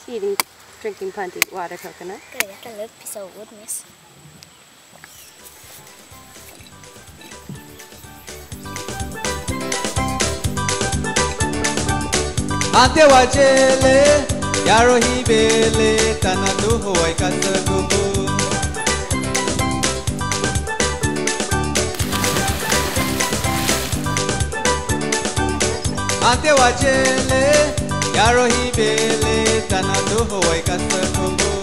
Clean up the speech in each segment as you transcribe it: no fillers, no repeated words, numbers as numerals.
He's drinking plenty water coconut. Kaya ka look so good, miss. Ante wachele yaro hibele tanadu hoy kasagubu. Ante wachele yaro hibele tanadu hoy kasagubu.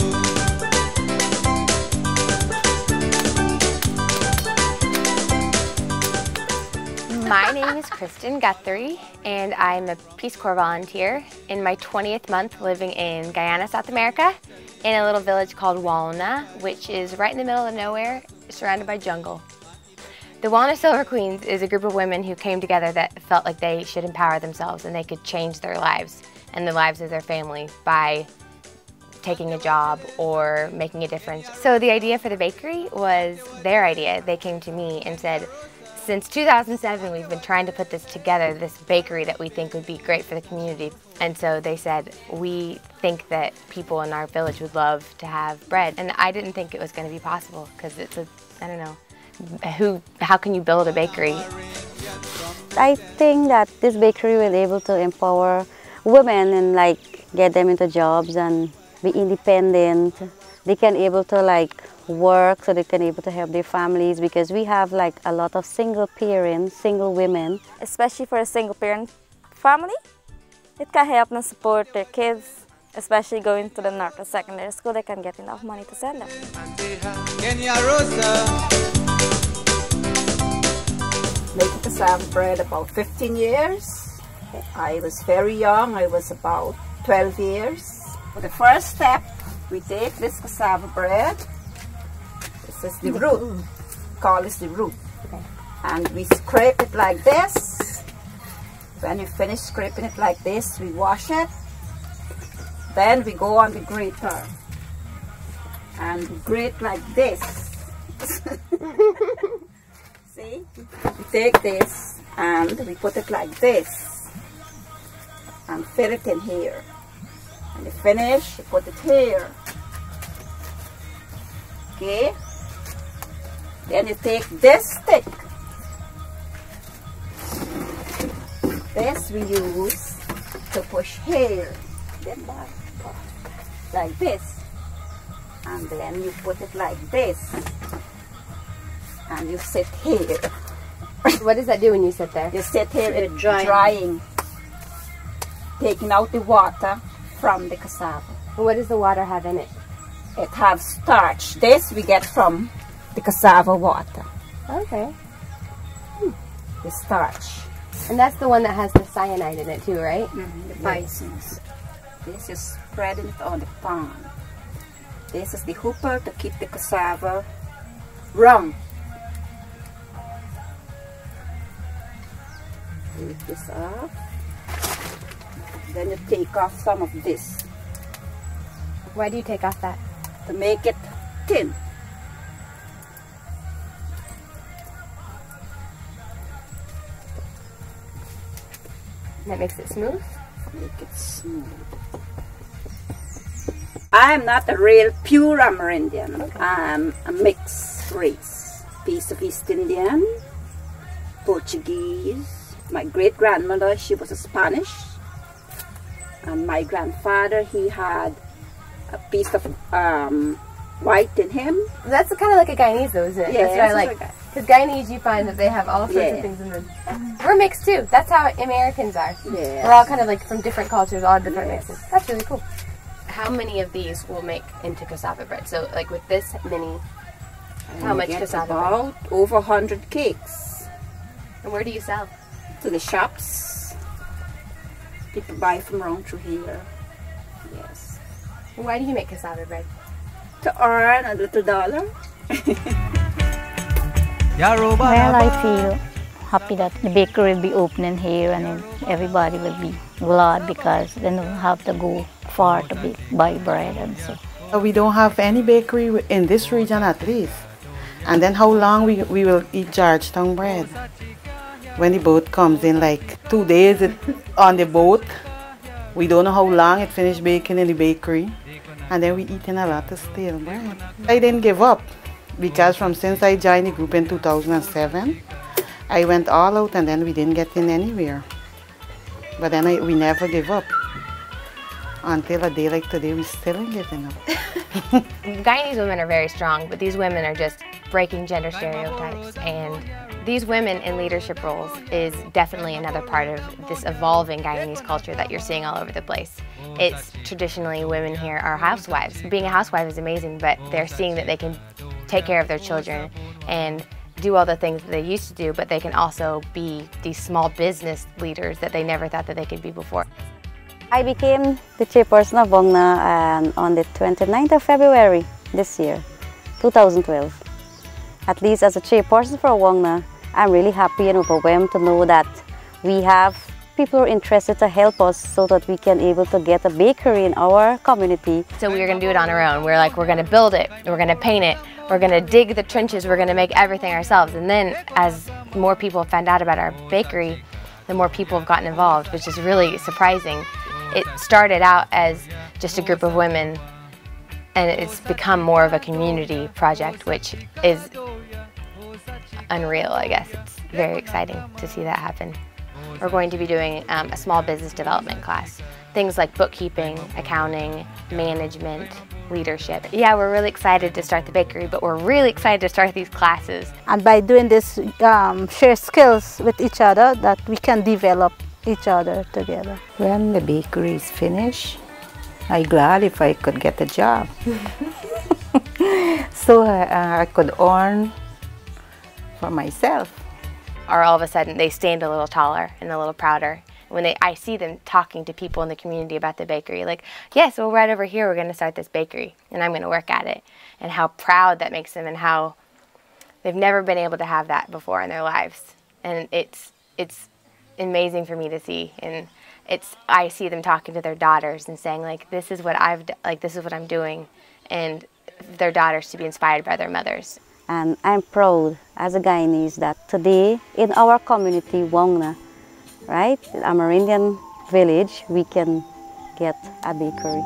My name is Kristen Guthrie, and I'm a Peace Corps volunteer in my 20th month living in Guyana, South America, in a little village called Walna, which is right in the middle of nowhere, surrounded by jungle. The Walna Silver Queens is a group of women who came together that felt like they should empower themselves and they could change their lives and the lives of their family by taking a job or making a difference. So the idea for the bakery was their idea. They came to me and said, since 2007, we've been trying to put this together, this bakery that we think would be great for the community. And so they said, we think that people in our village would love to have bread. And I didn't think it was going to be possible because it's I don't know, how can you build a bakery? I think that this bakery will be able to empower women and like get them into jobs and be independent. They can able to work so they can able to help their families, because we have a lot of single parents, single women. Especially for a single parent family, it can help them support their kids, especially going to the North Secondary School. They can get enough money to send them. Making cassava bread about 15 years. I was very young, I was about 12 years. For the first step, we take this cassava bread. This is the root. Call this the root. Okay. And we scrape it like this. When you finish scraping it like this, we wash it. Then we go on the grater. And we grate like this. See? We take this and we put it like this. And fill it in here. And you finish, you put it here. Okay? Then you take this stick. This we use to push here. Then like this. And then you put it like this. And you sit here. What does that do when you sit there? You sit here, it's drying. Taking out the water from the cassava. What does the water have in it? It has starch. This we get from the cassava water. Okay. The starch. And that's the one that has the cyanide in it too, right? The bisons. This is spreading it on the pan. This is the hooper to keep the cassava round. Take this off. Then you take off some of this. Why do you take off that? To make it thin. That makes it smooth? Make it smooth. I'm not a real pure Amerindian. Okay. I'm a mixed race. Piece of East Indian, Portuguese. My great-grandmother, she was a Spanish. And my grandfather, he had a piece of white in him. That's kind of like a Guyanese though, isn't it? Yeah, that's what I like. Because Guyanese, you find that they have all sorts of things in them. We're mixed too. That's how Americans are. Yeah. We're all kind of like from different cultures, all different mixes. That's really cool. How many of these will make into cassava bread? So like with this mini, how much cassava bread? About over 100 cakes. And where do you sell? To the shops. People buy from around through here. Yes. And why do you make cassava bread? To earn a little dollar. Well, I feel happy that the bakery will be opening here and everybody will be glad because then we'll have to go far to buy bread and so. We don't have any bakery in this region at least. And then how long we will eat Georgetown bread? When the boat comes in, like 2 days on the boat, We don't know how long it finished baking in the bakery. And then we eating a lot of stale bread. I didn't give up because since I joined the group in 2007, I went all out and then we didn't get in anywhere. But then we never give up. Until a day like today, we still ain't giving up. Guyanese women are very strong, but these women are just breaking gender stereotypes. And these women in leadership roles is definitely another part of this evolving Guyanese culture that you're seeing all over the place. It's traditionally women here are housewives. Being a housewife is amazing, but they're seeing that they can take care of their children and do all the things that they used to do, but they can also be these small business leaders that they never thought that they could be before. I became the chairperson of WONGNA on the 29th of February this year, 2012. At least as a chairperson for WONGNA, I'm really happy and overwhelmed to know that we have people who are interested to help us so that we can able to get a bakery in our community. So we're going to do it on our own. We're going to build it, we're going to paint it, we're going to dig the trenches, we're going to make everything ourselves. And then as more people found out about our bakery, the more people have gotten involved, which is really surprising. It started out as just a group of women, and it's become more of a community project, which is unreal, I guess. It's very exciting to see that happen. We're going to be doing a small business development class. Things like bookkeeping, accounting, management, leadership. Yeah, we're really excited to start the bakery, but we're really excited to start these classes. And by doing this, share skills with each other that we can develop each other together. When the bakery is finished, I'm glad if I could get a job. So I could earn for myself. Or all of a sudden they stand a little taller and a little prouder. When I see them talking to people in the community about the bakery, like, yes, well, right over here we're going to start this bakery and I'm going to work at it. And how proud that makes them and how they've never been able to have that before in their lives. And it's amazing for me to see. And I see them talking to their daughters and saying, like, this is what this is what I'm doing. And their daughters to be inspired by their mothers. And I'm proud as a Guyanese that today in our community, WONGNA, right, Amerindian village, we can get a bakery.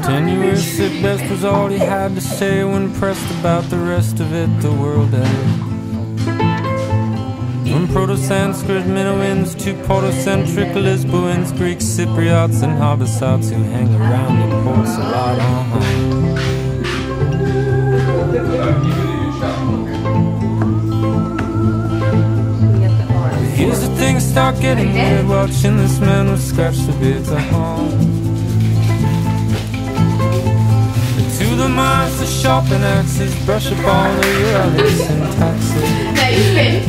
Tenuous at best was all he had to say when pressed about the rest of it, the world at it. From Proto-Sanskrit Minoans to Proto-centric Lisboans, Greeks, Cypriots and Habasats who hang around and pulse a lot on. Here's the thing, start getting weird, watching this man with scratched the beard to home. To the minds, the sharpen axes, brush up all of your other syntaxes. Now you spin.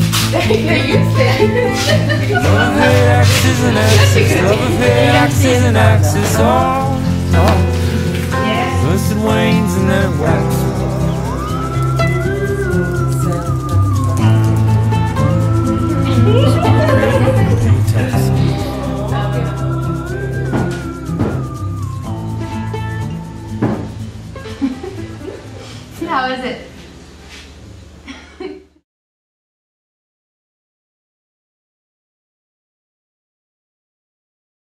Love of hate, axes and axes, love of hate, axes and axes, oh. First it wanes and then it waxes. How is it?